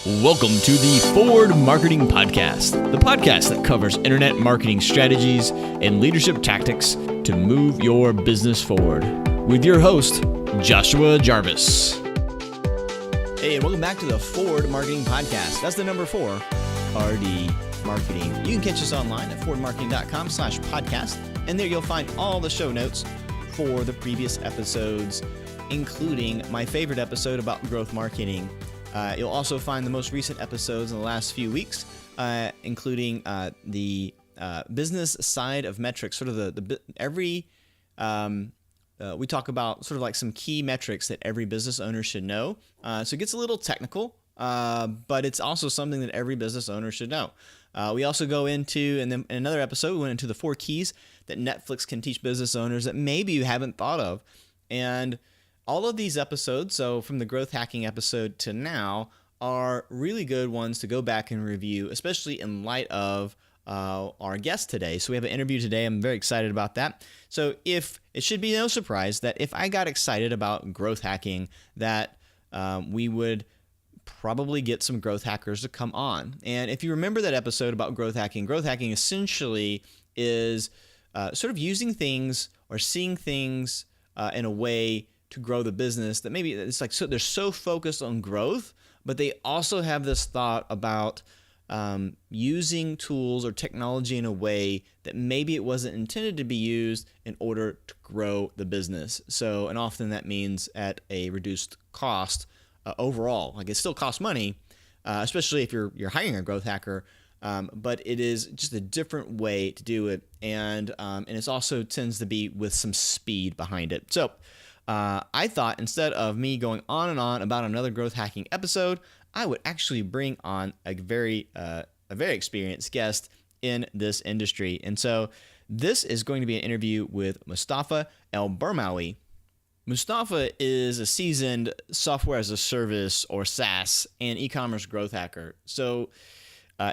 Welcome to the Forward Marketing Podcast, the podcast that covers internet marketing strategies and leadership tactics to move your business forward. With your host, Joshua Jarvis. Hey, and welcome back to the Forward Marketing Podcast. That's the number 4, RD Marketing. You can catch us online at forwardmarketing.com/podcast, and there you'll find all the show notes for the previous episodes, including my favorite episode about growth marketing. You'll also find the most recent episodes in the last few weeks, including the business side of metrics. Sort of we talk about sort of like some key metrics that every business owner should know. So it gets a little technical, but it's also something that every business owner should know. We also go into, and then in another episode, we went into the 4 keys that Netflix can teach business owners that maybe you haven't thought of. And all of these episodes, so from the growth hacking episode to now, are really good ones to go back and review, especially in light of our guest today. So we have an interview today. I'm very excited about that. So it should be no surprise that if I got excited about growth hacking, that we would probably get some growth hackers to come on. And if you remember that episode about growth hacking essentially is sort of using things or seeing things in a way to grow the business that maybe it's like, so they're so focused on growth, but they also have this thought about using tools or technology in a way that maybe it wasn't intended to be used in order to grow the business. So, and often that means at a reduced cost overall. Like, it still costs money, especially if you're hiring a growth hacker, but it is just a different way to do it, and it also tends to be with some speed behind it. So I thought instead of me going on and on about another growth hacking episode, I would actually bring on a very experienced guest in this industry. And so this is going to be an interview with Mostafa El-Bermawy. Mostafa is a seasoned software as a service, or SaaS, and e-commerce growth hacker. So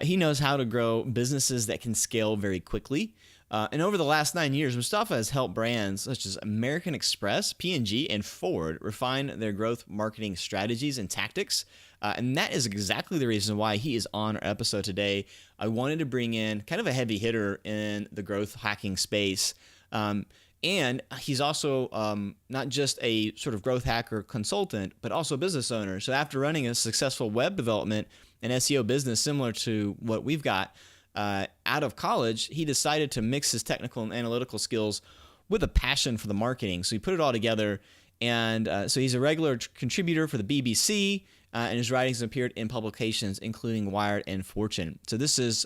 he knows how to grow businesses that can scale very quickly. And over the last 9 years, Mostafa has helped brands such as American Express, P&G, and Ford refine their growth marketing strategies and tactics. And that is exactly the reason why he is on our episode today. I wanted to bring in kind of a heavy hitter in the growth hacking space. And he's also not just a sort of growth hacker consultant, but also a business owner. So after running a successful web development and SEO business similar to what we've got, out of college, he decided to mix his technical and analytical skills with a passion for the marketing. So he put it all together, and so he's a regular contributor for the BBC, and his writings appeared in publications including Wired and Fortune. So this is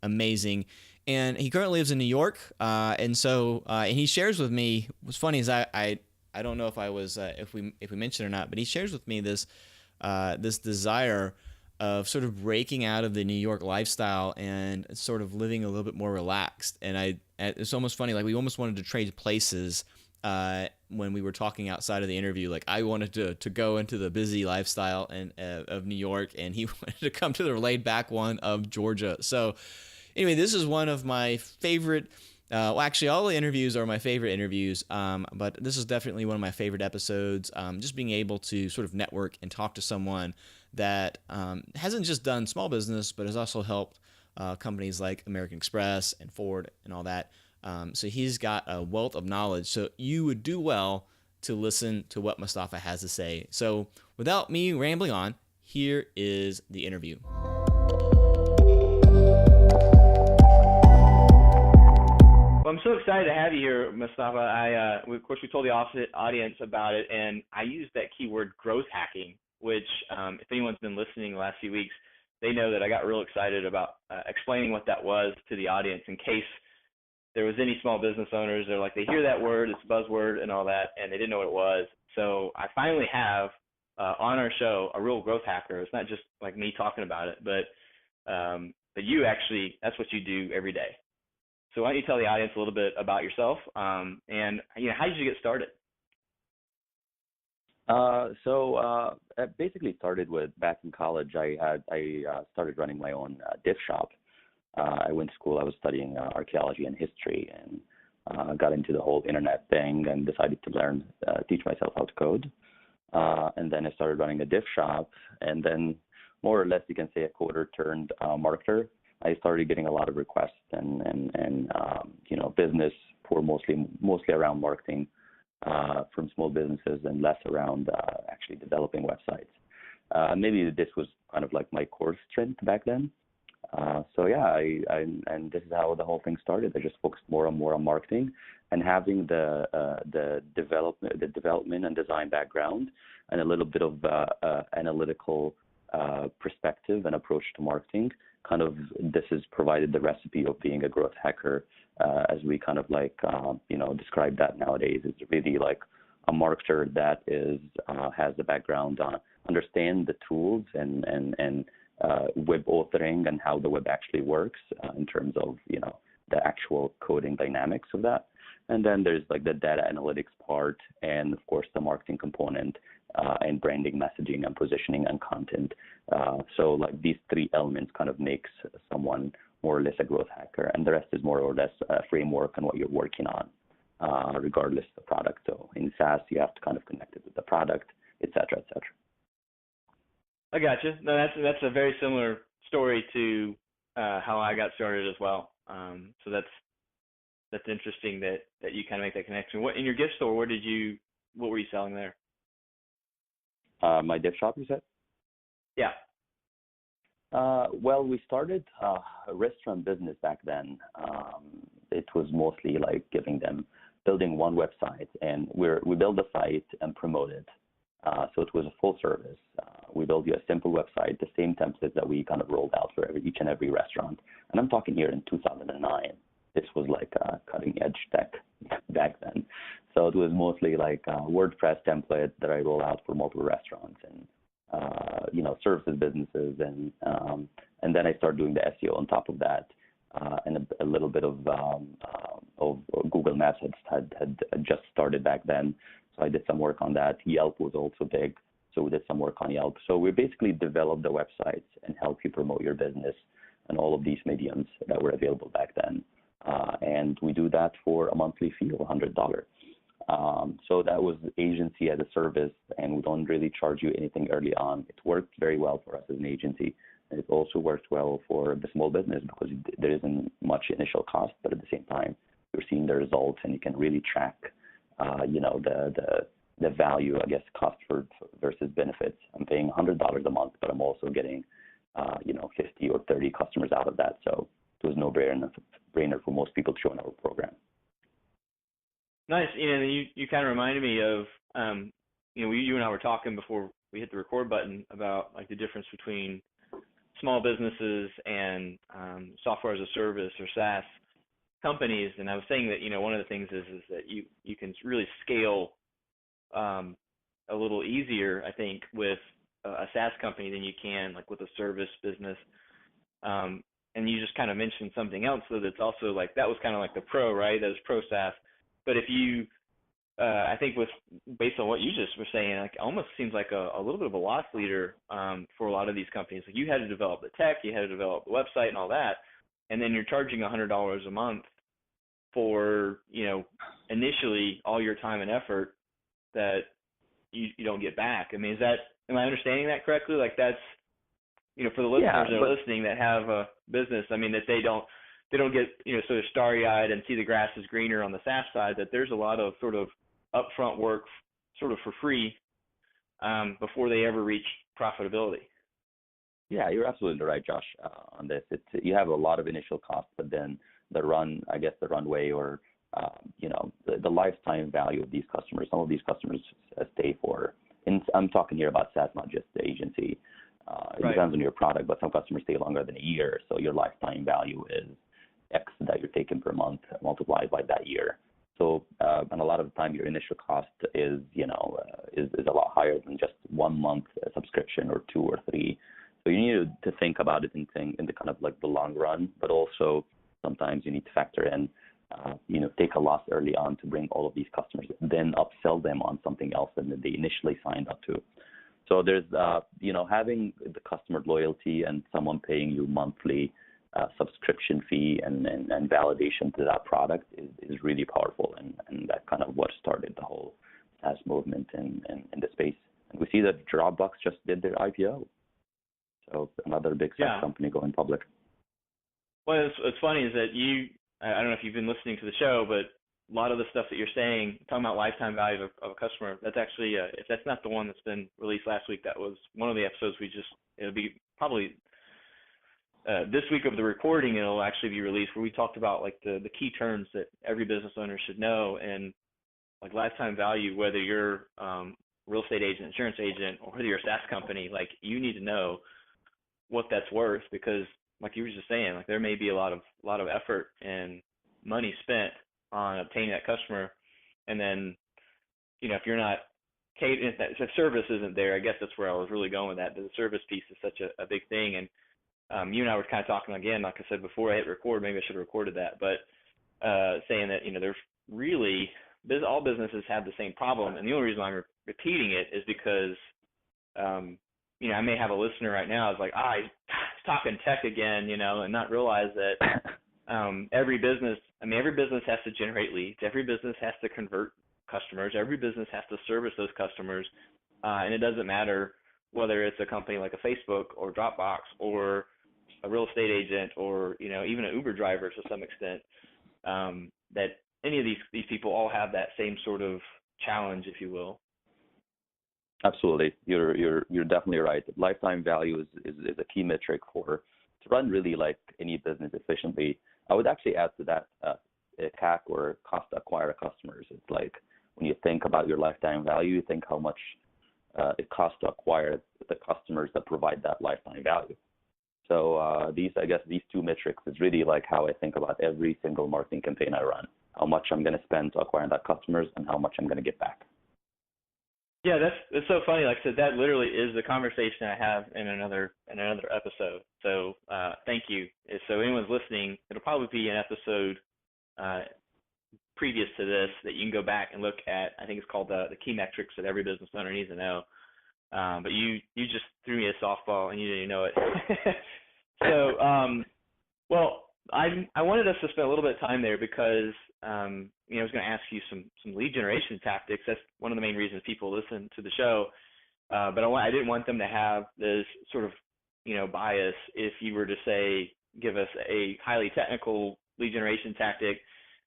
amazing. And he currently lives in New York, and he shares with me. What's funny is I don't know if I was if we mentioned it or not, but he shares with me this desire of sort of breaking out of the New York lifestyle and sort of living a little bit more relaxed. And it's almost funny, like we almost wanted to trade places when we were talking outside of the interview. Like, I wanted to go into the busy lifestyle of New York, and he wanted to come to the laid back one of Georgia. So anyway, this is one of my favorite. Well, actually, all the interviews are my favorite interviews, but this is definitely one of my favorite episodes. Just being able to sort of network and talk to someone that hasn't just done small business, but has also helped companies like American Express and Ford and all that. So he's got a wealth of knowledge. So you would do well to listen to what Mostafa has to say. So without me rambling on, here is the interview. Well, I'm so excited to have you here, Mostafa. Of course, we told the audience about it, and I used that keyword growth hacking, which if anyone's been listening the last few weeks, they know that I got real excited about explaining what that was to the audience in case there was any small business owners. They're like, they hear that word, it's a buzzword and all that, and they didn't know what it was. So I finally have on our show a real growth hacker. It's not just like me talking about it, but you actually, that's what you do every day. So why don't you tell the audience a little bit about yourself, and how did you get started? It basically started with back in college. I started running my own diff shop. I went to school. I was studying archaeology and history, and got into the whole internet thing and decided to teach myself how to code. And then I started running a diff shop. And then more or less, you can say a coder turned marketer. I started getting a lot of requests and business for mostly around marketing from small businesses and less around actually developing websites. Maybe this was kind of like my core strength back then. So yeah, and this is how the whole thing started. I just focused more and more on marketing, and having the development and design background, and a little bit of analytical perspective and approach to marketing. Kind of this has provided the recipe of being a growth hacker, as we kind of like describe that nowadays. It's really like a marketer that is has the background on understand the tools and web authoring and how the web actually works in terms of the actual coding dynamics of that. And then there's like the data analytics part, and of course the marketing component, and branding, messaging, and positioning and content. So like these three elements kind of makes someone more or less a growth hacker, and the rest is more or less a framework on what you're working on, regardless of the product. So in SaaS, you have to kind of connect it with the product, et cetera, et cetera. I gotcha. No, that's a very similar story to how I got started as well. So that's interesting that you kind of make that connection. What in your gift store? What were you selling there? My gift shop, you said? Yeah. Well, we started a restaurant business back then. It was mostly like building one website, and we build the site and promote it. So it was a full service. We built you a simple website, the same template that we kind of rolled out for each and every restaurant. And I'm talking here in 2009. This was like cutting edge tech back then. So it was mostly like a WordPress template that I roll out for multiple restaurants and services businesses, and then I started doing the SEO on top of that, and a little bit of Google Maps had just started back then. So I did some work on that. Yelp was also big, so we did some work on Yelp. So we basically developed the websites and help you promote your business and all of these mediums that were available back then. And we do that for a monthly fee of $100. So that was agency as a service, and we don't really charge you anything early on. It worked very well for us as an agency, and it also worked well for the small business because there isn't much initial cost, but at the same time, you're seeing the results, and you can really track the value, I guess, cost versus benefits. I'm paying $100 a month, but I'm also getting 50 or 30 customers out of that. So it was no brainer for most people to join our program. Nice. You kind of reminded me of you and I were talking before we hit the record button about like the difference between small businesses and software as a service or SaaS companies, and I was saying that one of the things is that you can really scale a little easier, I think, with a SaaS company than you can like with a service business. And you just kind of mentioned something else, so that's also like that was kind of like the pro, right? That was pro SaaS. But if you, I think based on what you just were saying, like almost seems like a little bit of a loss leader for a lot of these companies. Like you had to develop the tech, you had to develop the website and all that, and then you're charging $100 a month for initially all your time and effort that you don't get back. I mean, am I understanding that correctly? Like that's for the listeners that are listening that have a business, I mean that they don't get sort of starry-eyed and see the grass is greener on the SaaS side, that there's a lot of sort of upfront work sort of for free before they ever reach profitability. Yeah, you're absolutely right, Josh, on this. You have a lot of initial costs, but then the runway or the lifetime value of these customers. Some of these customers stay and I'm talking here about SaaS, not just the agency. It depends on your product, but some customers stay longer than a year. So your lifetime value is X that you're taking per month multiplied by that year. So, and a lot of the time your initial cost is a lot higher than just 1 month subscription or 2 or 3. So you need to think about it in the kind of like the long run, but also sometimes you need to factor in, take a loss early on to bring all of these customers, then upsell them on something else than they initially signed up to. So there's, having the customer loyalty and someone paying you monthly subscription fee and validation to that product is really powerful, and that kind of what started the whole SaaS movement in the space. And we see that Dropbox just did their IPO. So another big SaaS company going public. Well, it's funny is that I don't know if you've been listening to the show, but a lot of the stuff that you're saying, talking about lifetime value of a customer, that's actually, if that's not the one that's been released last week, that was one of the episodes it'll be probably this week of the recording, it'll actually be released, where we talked about like the key terms that every business owner should know, and like lifetime value, whether you're real estate agent, insurance agent, or whether you're a SaaS company, like you need to know what that's worth, because like you were just saying, like there may be a lot of effort and money spent on obtaining that customer, and then if you're not if service isn't there, I guess that's where I was really going with that. The service piece is such a big thing, and you and I were kind of talking again, like I said before I hit record, maybe I should have recorded that, but saying that there's really all businesses have the same problem, and the only reason I'm repeating it is because I may have a listener right now is like, he's talking tech again, and not realize that every business has to generate leads, every business has to convert customers, every business has to service those customers, and it doesn't matter whether it's a company like a Facebook or Dropbox or a real estate agent or even an Uber driver to some extent, that any of these people all have that same sort of challenge, if you will. Absolutely, you're definitely right. Lifetime value is a key metric to run really like any business efficiently. I would actually add to that CAC, or cost to acquire customers. It's like when you think about your lifetime value, you think how much it costs to acquire the customers that provide that lifetime value. So these two metrics is really like how I think about every single marketing campaign I run. How much I'm going to spend to acquire that customers, and how much I'm going to get back. Yeah, that's so funny. Like I said, that literally is the conversation I have in another episode. So thank you. So anyone's listening, it'll probably be an episode previous to this that you can go back and look at. I think it's called the key metrics that every business owner needs to know. But you just threw me a softball and you didn't even know it. So well, I wanted us to spend a little bit of time there because I was going to ask you some lead generation tactics. That's one of the main reasons people listen to the show. But I didn't want them to have this sort of bias if you were to say give us a highly technical lead generation tactic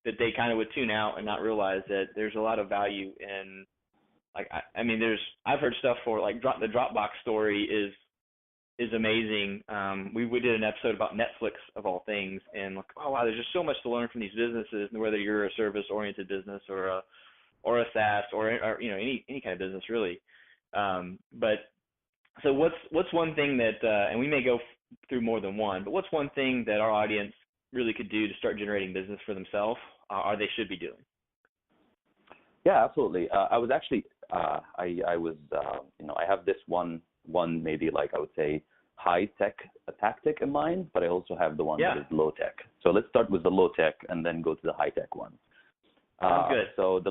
that they kind of would tune out and not realize that there's a lot of value in. Like I've heard stuff for like the Dropbox story is amazing. We did an episode about Netflix of all things, and like, oh wow, there's just so much to learn from these businesses, and whether you're a service-oriented business or a SaaS or any kind of business really. But so what's one thing that and we may go through more than one, but what's one thing that our audience really could do to start generating business for themselves, or they should be doing? Yeah, absolutely. I was actually I have this one maybe like I would say high tech tactic in mind, but I also have the one that is low tech. So let's start with the low tech and then go to the high tech one. Good. So the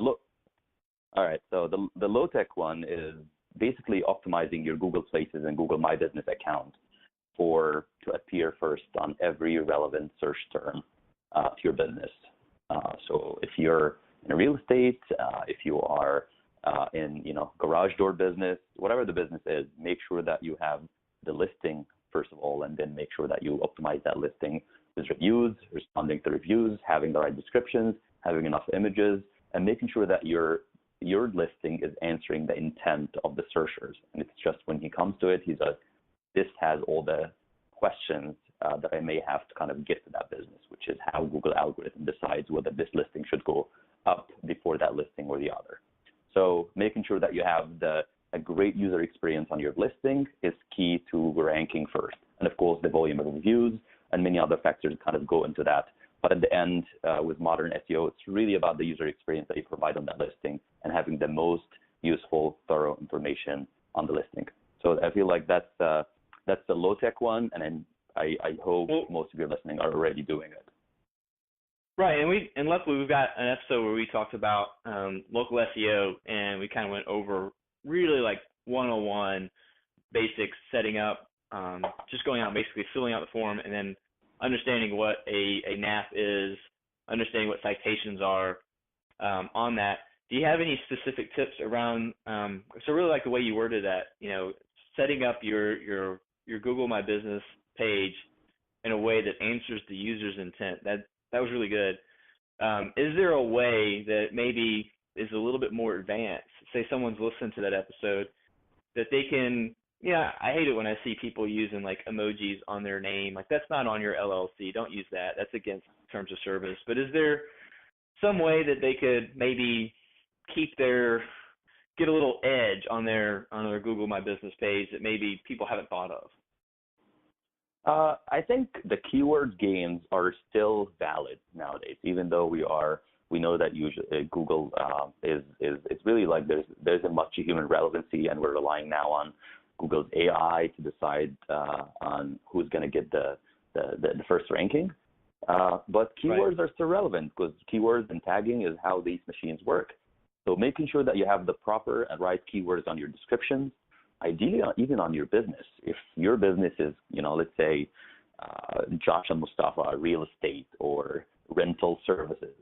low tech one is basically optimizing your Google Places and Google My Business account to appear first on every relevant search term to your business. So if you're in real estate, if you are in garage door business, whatever the business is, make sure that you have the listing first of all, and then make sure that you optimize that listing with reviews, responding to reviews, having the right descriptions, having enough images, and making sure that your listing is answering the intent of the searchers. And it's just when he comes to it, he's like, this has all the questions that I may have to kind of get to that business, which is how Google algorithm decides whether this listing should go up before that listing or the other. So making sure that you have a great user experience on your listing is key to ranking first. And of course, the volume of reviews and many other factors kind of go into that. But at the end, with modern SEO, it's really about the user experience that you provide on that listing and having the most useful, thorough information on the listing. So I feel like that's the low-tech one, and I hope most of you listening are already doing it. Right, and luckily we've got an episode where we talked about local SEO, and we kind of went over really like 101 basics, setting up, just going out and basically filling out the form, and then understanding what a NAF is, understanding what citations are on that. Do you have any specific tips around? So really like the way you worded that, setting up your your Google My Business page in a way that answers the user's intent. That was really good. Is there a way that maybe is a little bit more advanced? Say someone's listened to that episode, that they can, yeah, I hate it when I see people using like emojis on their name. Like that's not on your LLC. Don't use that. That's against terms of service. But is there some way that they could maybe get a little edge on their Google My Business page that maybe people haven't thought of? I think the keyword games are still valid nowadays, even though we know that usually Google is it's really like there's a much human relevancy, and we're relying now on Google's AI to decide on who's going to get the first ranking. But keywords are still relevant because keywords and tagging is how these machines work. So making sure that you have the proper and right keywords on your descriptions, ideally even on your business. If your business is, let's say Josh and Mostafa real estate or rental services,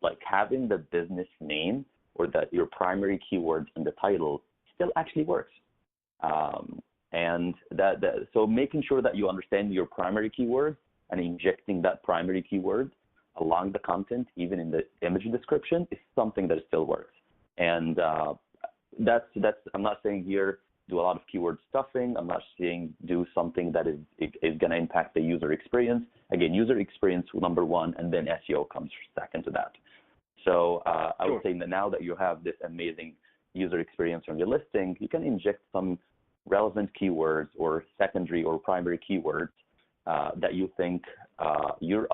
like having the business name or that your primary keywords in the title still actually works. And so making sure that you understand your primary keyword and injecting that primary keyword along the content, even in the image description, is something that still works. And that's I'm not saying here do a lot of keyword stuffing. I'm not saying do something that is going to impact the user experience. Again, user experience number one, and then SEO comes second to that. So I would say that now that you have this amazing user experience on your listing, you can inject some relevant keywords or secondary or primary keywords that you think your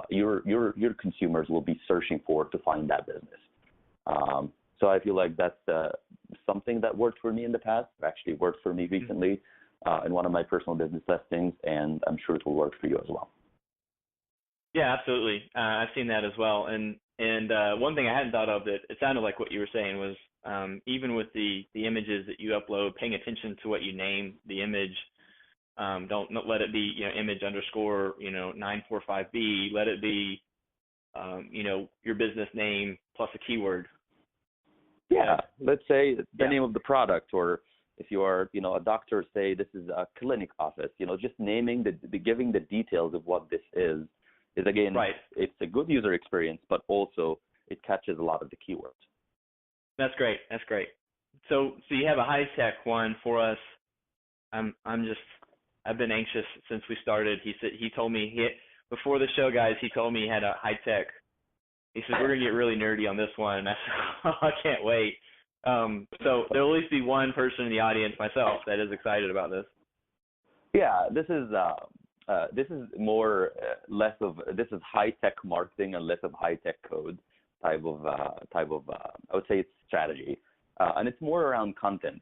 consumers will be searching for to find that business. So I feel like that's something that worked for me in the past, actually worked for me recently in one of my personal business listings, and I'm sure it will work for you as well. Yeah, absolutely. I've seen that as well. And one thing I hadn't thought of that it sounded like what you were saying was even with the images that you upload, paying attention to what you name the image. Don't let it be image underscore 945B. Let it be your business name plus a keyword. Yeah, let's say the name of the product, or if you are a doctor, say this is a clinic office. Just naming giving the details of what this is again, right. It's a good user experience, but also it catches a lot of the keywords. That's great. So you have a high tech one for us. I've been anxious since we started. He told me before the show, guys. He told me he had a high tech. He said we're gonna get really nerdy on this one. And I said, I can't wait. So there'll at least be one person in the audience, myself, that is excited about this. Yeah, this is more this is high tech marketing and less of high tech code type of I would say it's strategy, and it's more around content.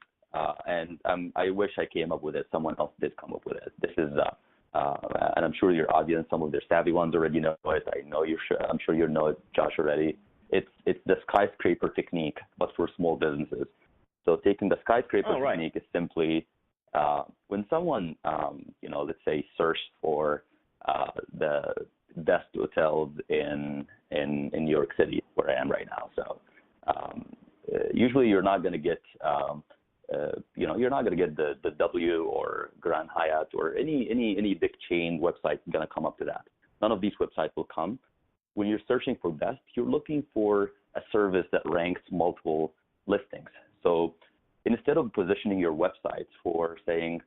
And I wish I came up with it. Someone else did come up with it. This is, and I'm sure your audience, some of their savvy ones already know it. I'm sure you know it, Josh, already. It's the skyscraper technique, but for small businesses. So taking the skyscraper technique is simply when someone, let's say, search for the best hotels in New York City, where I am right now. So usually you're not going to get you're not going to get the W or Grand Hyatt or any big chain website going to come up to that. None of these websites will come. When you're searching for best, you're looking for a service that ranks multiple listings. So instead of positioning your website for saying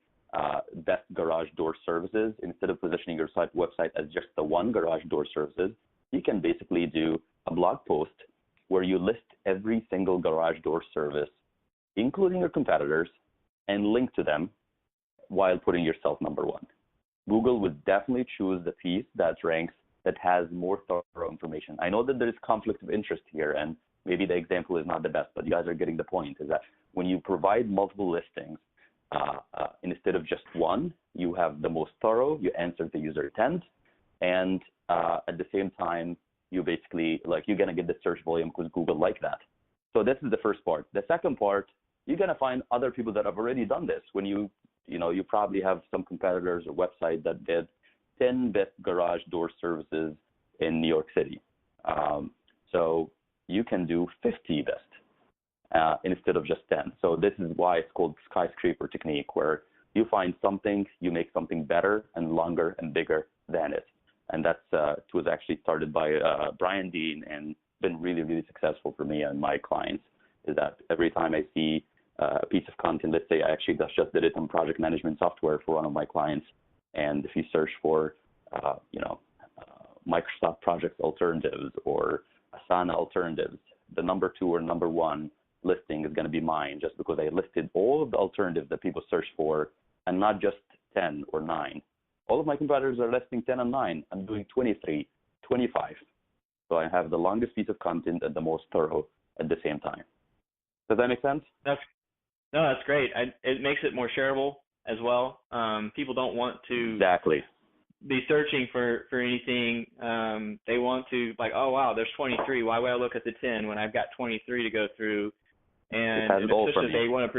best garage door services, instead of positioning your website as just the one garage door services, you can basically do a blog post where you list every single garage door service, including your competitors, and link to them while putting yourself number one. Google would definitely choose the piece that ranks, that has more thorough information. I know that there is conflict of interest here, and maybe the example is not the best, but you guys are getting the point, is that when you provide multiple listings, instead of just one, you have the most thorough, you answer the user intent, and at the same time, you basically, you're going to get the search volume because Google likes that. So this is the first part. The second part, you're going to find other people that have already done this. When you probably have some competitors or website that did 10 best garage door services in New York City. So you can do 50 best instead of just 10. So this is why it's called skyscraper technique, where you find something, you make something better and longer and bigger than it. And that's it was actually started by Brian Dean and been really, really successful for me and my clients. Is that every time I see a piece of content, let's say I actually just did it on project management software for one of my clients, and if you search for Microsoft Project Alternatives or Asana Alternatives, the number 2 or number 1 listing is going to be mine, just because I listed all of the alternatives that people search for, and not just 10 or 9. All of my competitors are listing 10 and 9. I'm doing 23, 25. So I have the longest piece of content and the most thorough at the same time. Does that make sense? That's great. It makes it more shareable as well. People don't want to Exactly be searching for anything. They want to, like, oh wow, there's 23. Why would I look at the 10 when I've got 23 to go through? And especially if they want to,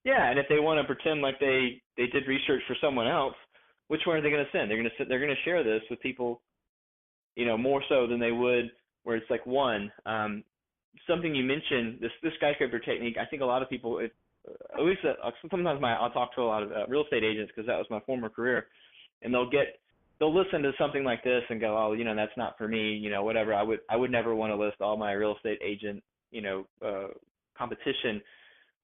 and if they want to pretend like they did research for someone else, which one are they going to send? They're going to share this with people, more so than they would where it's like one. Something you mentioned, this skyscraper technique. I think a lot of people, at least sometimes I'll talk to a lot of real estate agents, because that was my former career, and they'll listen to something like this and go, oh, that's not for me, whatever. I would never want to list all my real estate agent, competition.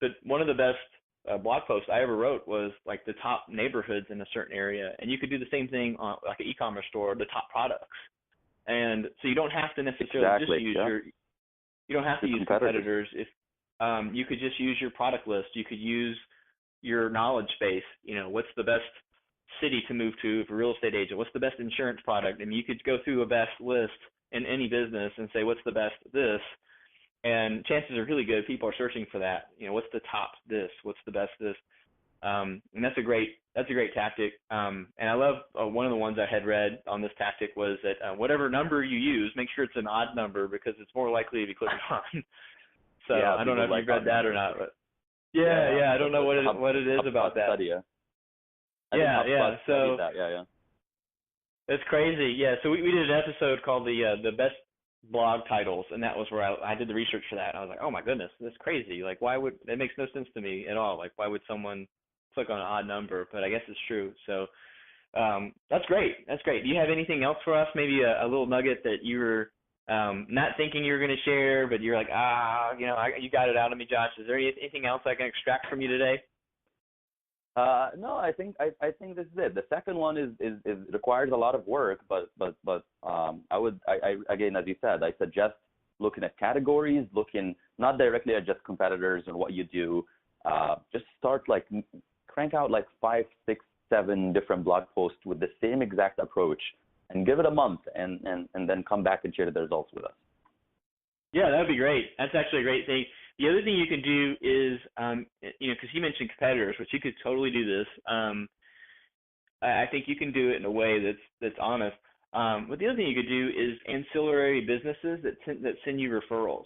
But one of the best blog posts I ever wrote was like the top neighborhoods in a certain area, and you could do the same thing on like an e-commerce store, the top products. And so you don't have to necessarily just use you don't have to use competitors. If you could just use your product list, you could use your knowledge base. What's the best city to move to for a real estate agent? What's the best insurance product? And you could go through a best list in any business and say, what's the best this? And chances are really good people are searching for that. What's the top this? What's the best this? And that's a great tactic. And I love one of the ones I had read on this tactic was that whatever number you use, make sure it's an odd number, because it's more likely to be clicked on. So I don't know if you've read that or not, but I don't know what it is about that. So it's crazy. Yeah. So we did an episode called the best blog titles, and that was where I did the research for that. And I was like, oh my goodness, that's crazy. Like, why would that makes no sense to me at all? Like, why would someone click on an odd number? But I guess it's true. So that's great. That's great. Do you have anything else for us? Maybe a little nugget that you were not thinking you were going to share, but you're like, you got it out of me, Josh. Is there anything else I can extract from you today? No, I think this is it. The second one is requires a lot of work, but I again, as you said, I suggest looking at categories, looking not directly at just competitors and what you do. Just start crank out 5, 6, 7 different blog posts with the same exact approach, and give it a month, and then come back and share the results with us. Yeah, that would be great. That's actually a great thing. The other thing you can do is, because you mentioned competitors, which you could totally do this. I think you can do it in a way that's honest. But the other thing you could do is ancillary businesses that send you referrals.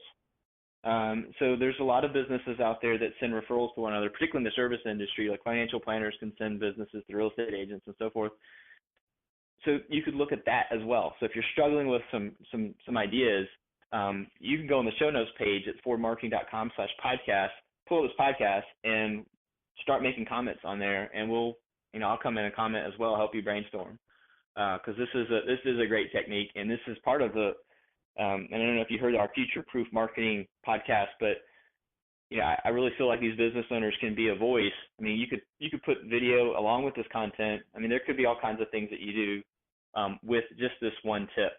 So there's a lot of businesses out there that send referrals to one another, particularly in the service industry. Like financial planners can send businesses to real estate agents and so forth. So you could look at that as well. So if you're struggling with some ideas, you can go on the show notes page at forwardmarketing.com/podcast, pull this podcast, and start making comments on there, and I'll come in and comment as well, help you brainstorm, because this is a great technique, and this is part of the. And I don't know if you heard our Future Proof Marketing podcast, but I really feel like these business owners can be a voice. I mean, you could put video along with this content. I mean, there could be all kinds of things that you do with just this one tip.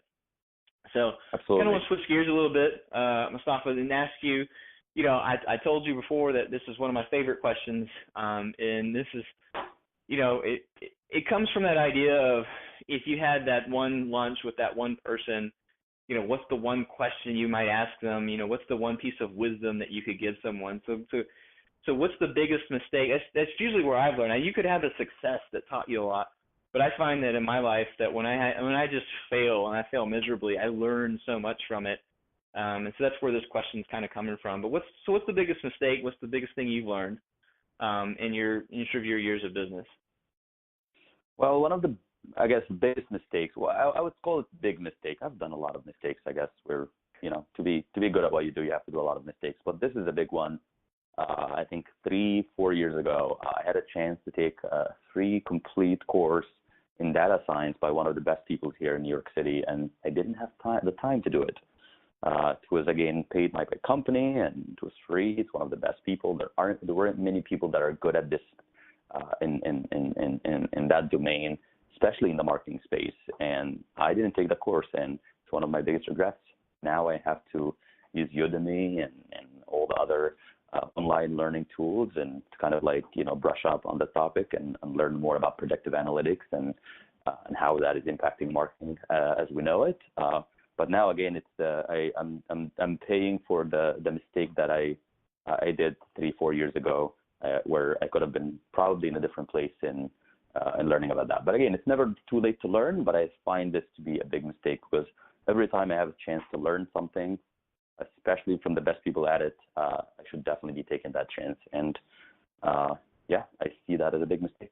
So absolutely. I kind of want to switch gears a little bit, Mostafa, and ask you, I told you before that this is one of my favorite questions, and this is, it comes from that idea of if you had that one lunch with that one person, what's the one question you might ask them? What's the one piece of wisdom that you could give someone? So what's the biggest mistake? That's usually where I've learned. Now, you could have a success that taught you a lot, but I find that in my life that when I just fail and I fail miserably, I learn so much from it. And so that's where this question's kind of coming from. But what's the biggest mistake? What's the biggest thing you've learned in your years of business? Well, one of the, I guess, biggest mistakes. Well, I would call it big mistake. I've done a lot of mistakes, I guess. Where to be good at what you do, you have to do a lot of mistakes. But this is a big one. I think 3-4 years ago, I had a chance to take a free complete course in data science by one of the best people here in New York City, and I didn't have the time to do it. It was again paid by my company, and it was free. It's one of the best people. There weren't many people that are good at this in that domain, especially in the marketing space. And I didn't take the course, and it's one of my biggest regrets. Now I have to use Udemy and all the other online learning tools and to kind of like, brush up on the topic and learn more about predictive analytics and how that is impacting marketing as we know it. But now again, I'm paying for the mistake that I did 3-4 years ago, where I could have been probably in a different place in learning about that. But again, it's never too late to learn, but I find this to be a big mistake because every time I have a chance to learn something, especially from the best people at it, I should definitely be taking that chance. And I see that as a big mistake.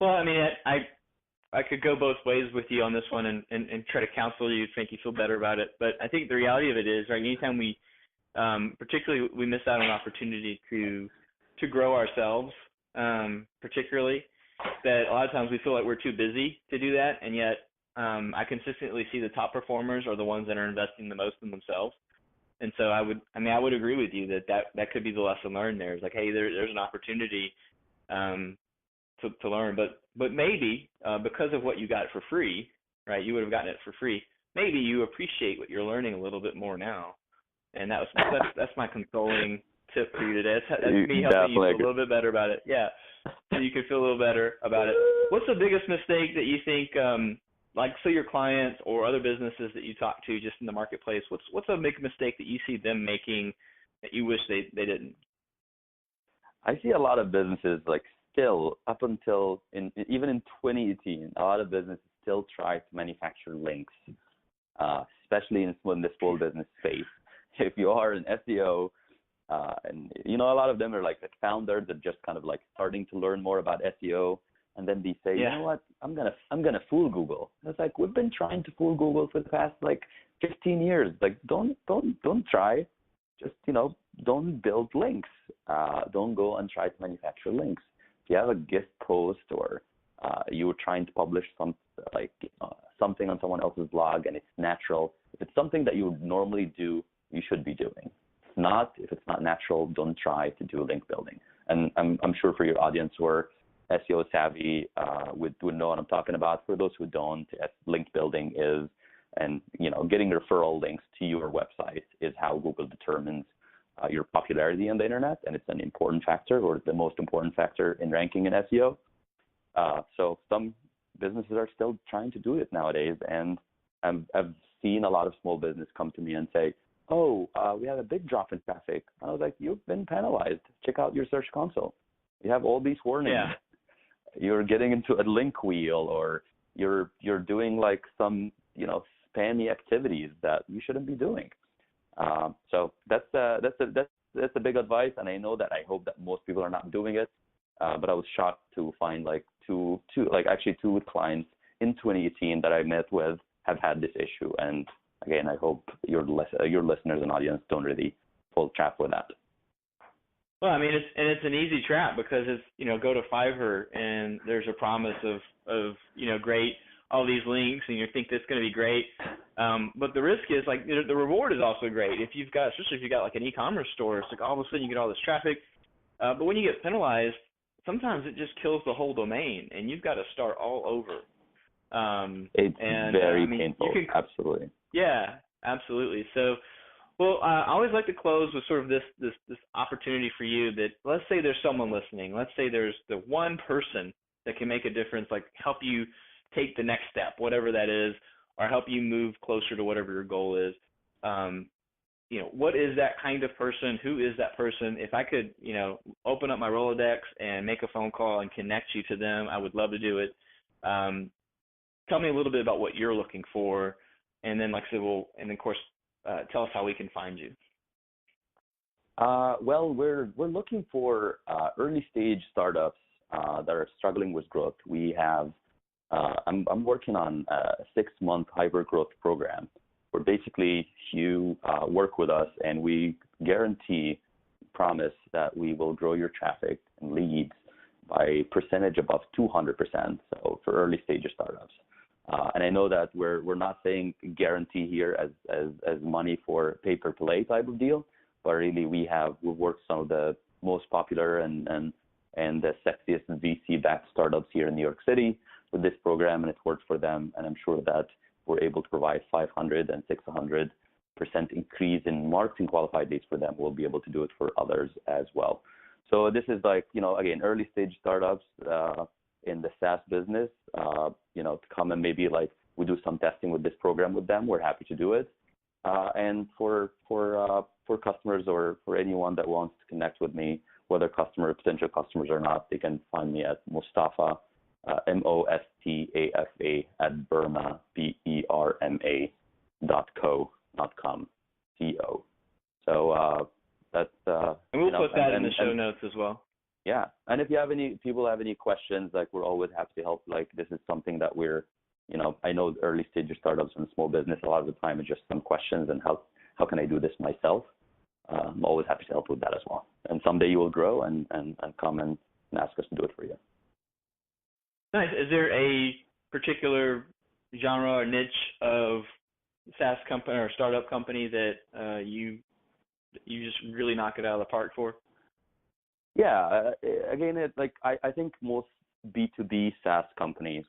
Well, I mean, I could go both ways with you on this one and try to counsel you to make you feel better about it. But I think the reality of it is, right, anytime we, particularly we miss out on an opportunity to grow ourselves, particularly, that a lot of times we feel like we're too busy to do that, and yet I consistently see the top performers are the ones that are investing the most in themselves. And so I would agree with you that could be the lesson learned there. It's like, hey, there's an opportunity to learn, but maybe because of what you got for free, right? You would have gotten it for free. Maybe you appreciate what you're learning a little bit more now, and that's my consoling tip for you today. That's me helping you feel a little bit better about it. Yeah, so you can feel a little better about it. What's the biggest mistake that you think, like, so your clients or other businesses that you talk to just in the marketplace? What's a big mistake that you see them making that you wish they didn't? I see a lot of businesses like still up until even in 2018, a lot of businesses still try to manufacture links, especially in the small business space. If you are an SEO, and a lot of them are like founders that just kind of like starting to learn more about SEO, and then they say, You know what, I'm gonna fool Google. And it's like, we've been trying to fool Google for the past like 15 years. Like, don't try. Just don't build links. Don't go and try to manufacture links. If you have a guest post or you were trying to publish something on someone else's blog and it's natural, if it's something that you would normally do, you should be doing. If it's not natural, don't try to do link building. And I'm sure for your audience who are SEO savvy would know what I'm talking about. For those who don't, link building is, and getting referral links to your website is how Google determines your popularity on the internet, and it's an important factor, or the most important factor in ranking in SEO. So some businesses are still trying to do it nowadays, and I've seen a lot of small business come to me and say, "Oh, we have a big drop in traffic." I was like, "You've been penalized. Check out your Search Console. You have all these warnings. Yeah. You're getting into a link wheel, or you're doing like some spammy activities that you shouldn't be doing." So that's a big advice, and I hope that most people are not doing it. But I was shocked to find two clients in 2018 that I met with have had this issue. And again, I hope your listeners and audience don't really fall trap with that. Well, I mean, it's an easy trap because it's, go to Fiverr and there's a promise of great, all these links, and you think that's going to be great. But the risk is like the reward is also great. Especially if you've got like an e-commerce store, it's like all of a sudden you get all this traffic. But when you get penalized, sometimes it just kills the whole domain and you've got to start all over. It's very painful. Absolutely. Yeah, absolutely. So, well, I always like to close with sort of this opportunity for you that, let's say there's someone listening. Let's say there's the one person that can make a difference, like help you take the next step, whatever that is, or help you move closer to whatever your goal is. What is that kind of person? Who is that person? If I could, open up my Rolodex and make a phone call and connect you to them, I would love to do it. Tell me a little bit about what you're looking for, and then, like I said, of course, tell us how we can find you. Well, we're looking for early stage startups that are struggling with growth. We have I'm working on a 6-month hyper growth program where basically you work with us and we guarantee promise that we will grow your traffic and leads by percentage above 200%. So for early stage startups. And I know that we're not saying guarantee here as money for pay per play type of deal, but really we've worked some of the most popular and the sexiest VC-backed startups here in New York City with this program, and it's worked for them. And I'm sure that we're able to provide 500 and 600% increase in marketing qualified leads for them. We'll be able to do it for others as well. So this is like, again, early stage startups in the SaaS business, to come and maybe like we do some testing with this program with them. We're happy to do it. And for customers or for anyone that wants to connect with me, whether potential customers or not, they can find me at Mostafa, Mostafa at Berma, BERMA.com, CO. So that's and we'll put that in the show notes as well. Yeah, and if people have any questions, like we're always happy to help. Like this is something that we're, I know early stage startups and small business, a lot of the time it's just some questions and how can I do this myself? I'm always happy to help with that as well. And someday you will grow and come and ask us to do it for you. Nice. Is there a particular genre or niche of SaaS company or startup company that you just really knock it out of the park for? Yeah. Again, I think most B2B SaaS companies,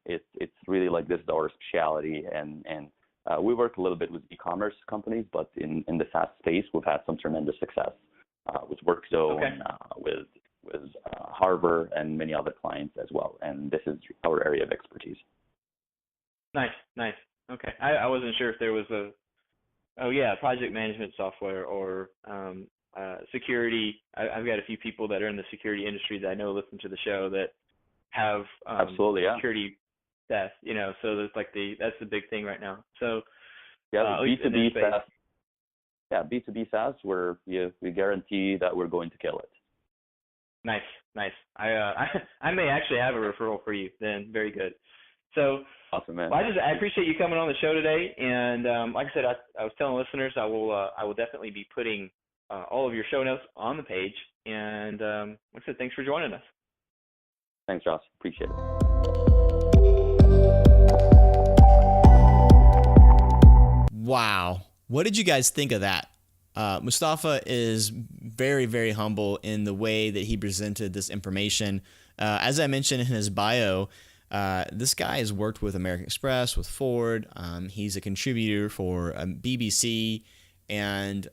it's really like this is our specialty, and we work a little bit with e-commerce companies, but in the SaaS space, we've had some tremendous success with Workzone, okay. with Harbor, and many other clients as well. And this is our area of expertise. Nice. Okay. I wasn't sure if there was project management software or security. I've got a few people that are in the security industry that I know listen to the show that have absolutely, yeah. security SaaS, so that's the big thing right now. So yeah, B2B SaaS. Yeah, B2B SaaS, we guarantee that we're going to kill it. Nice. I may actually have a referral for you then. Very good. So awesome, man. Well, I appreciate you coming on the show today, and like I said, I was telling listeners I will definitely be putting all of your show notes on the page. And like I said, thanks for joining us. Thanks, Josh. Appreciate it. Wow. What did you guys think of that? Mostafa is very, very humble in the way that he presented this information. As I mentioned in his bio, this guy has worked with American Express, with Ford. He's a contributor for BBC, and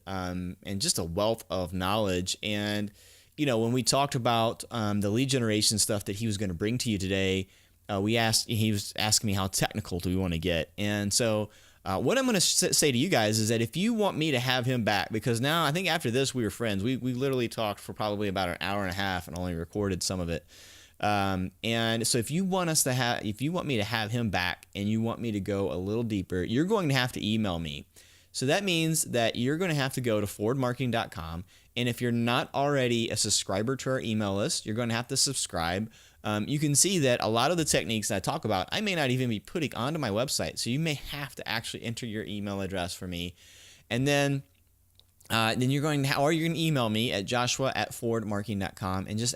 just a wealth of knowledge. And when we talked about the lead generation stuff that he was going to bring to you today, he was asking me how technical do we want to get, and so. What I'm going to say to you guys is that if you want me to have him back, because now I think after this we were friends. We literally talked for probably about an hour and a half and only recorded some of it. And so if you want me to have him back and you want me to go a little deeper, you're going to have to email me. So that means that you're going to have to go to forwardmarketing.com. And if you're not already a subscriber to our email list, you're going to have to subscribe. You can see that a lot of the techniques that I talk about, I may not even be putting onto my website. So you may have to actually enter your email address for me. And then you're going to email me at joshua@forwardmarketing.com and just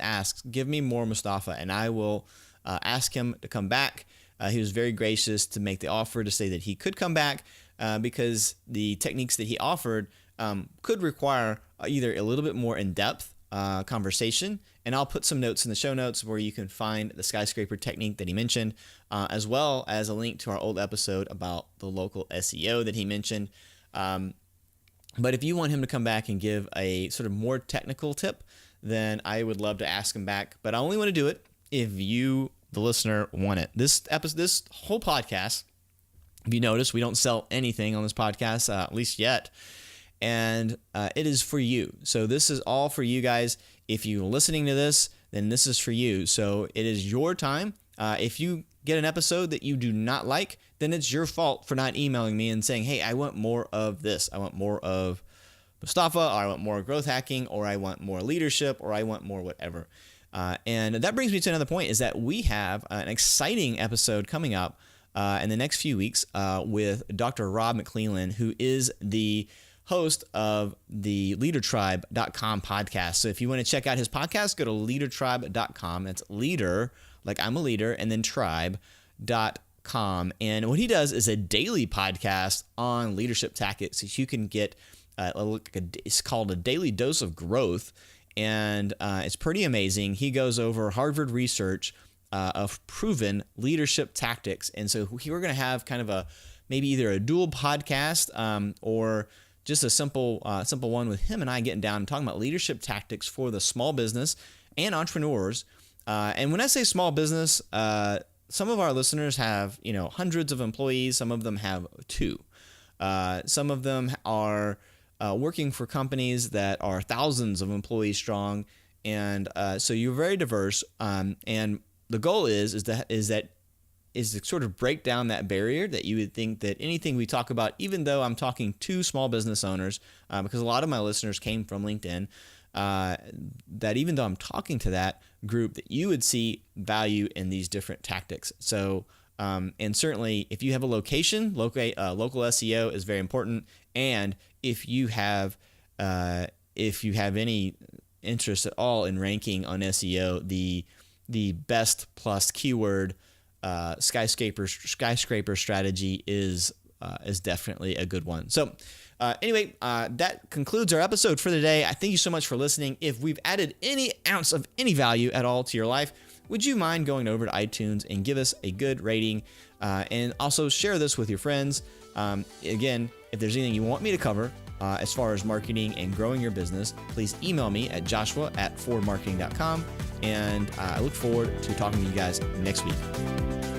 give me more Mostafa, and I will ask him to come back. He was very gracious to make the offer to say that he could come back because the techniques that he offered could require either a little bit more in-depth conversation, and I'll put some notes in the show notes where you can find the skyscraper technique that he mentioned, as well as a link to our old episode about the local SEO that he mentioned. But if you want him to come back and give a sort of more technical tip, then I would love to ask him back. But I only want to do it if you, the listener, want it. This whole podcast, if you notice, we don't sell anything on this podcast, at least yet. And it is for you. So this is all for you guys. If you're listening to this, then this is for you. So it is your time. If you get an episode that you do not like, then it's your fault for not emailing me and saying, hey, I want more of this. I want more of Mostafa, or I want more growth hacking, or I want more leadership, or I want more whatever. And that brings me to another point, is that we have an exciting episode coming up in the next few weeks with Dr. Rob McClellan, who is the host of the leadertribe.com podcast. So if you want to check out his podcast, go to leadertribe.com. That's leader, like I'm a leader, and then tribe.com. And what he does is a daily podcast on leadership tactics that you can get. It's called a daily dose of growth, and it's pretty amazing. He goes over Harvard research of proven leadership tactics. And so we're going to have kind of maybe either a dual podcast or just a simple one with him and I getting down and talking about leadership tactics for the small business and entrepreneurs. And when I say small business, some of our listeners have, hundreds of employees. Some of them have 2. Some of them are working for companies that are thousands of employees strong. And so you're very diverse. And the goal is to sort of break down that barrier that you would think that anything we talk about, even though I'm talking to small business owners, because a lot of my listeners came from LinkedIn, that even though I'm talking to that group, that you would see value in these different tactics. So, and certainly if you have a location, local SEO is very important. And if you have any interest at all in ranking on SEO, the best plus keyword skyscraper strategy is definitely a good one. So anyway, that concludes our episode for today. I thank you so much for listening. If we've added any ounce of any value at all to your life, would you mind going over to iTunes and give us a good rating, and also share this with your friends? Again, if there's anything you want me to cover as far as marketing and growing your business, please email me at joshua@forwardmarketing.com. And I look forward to talking to you guys next week.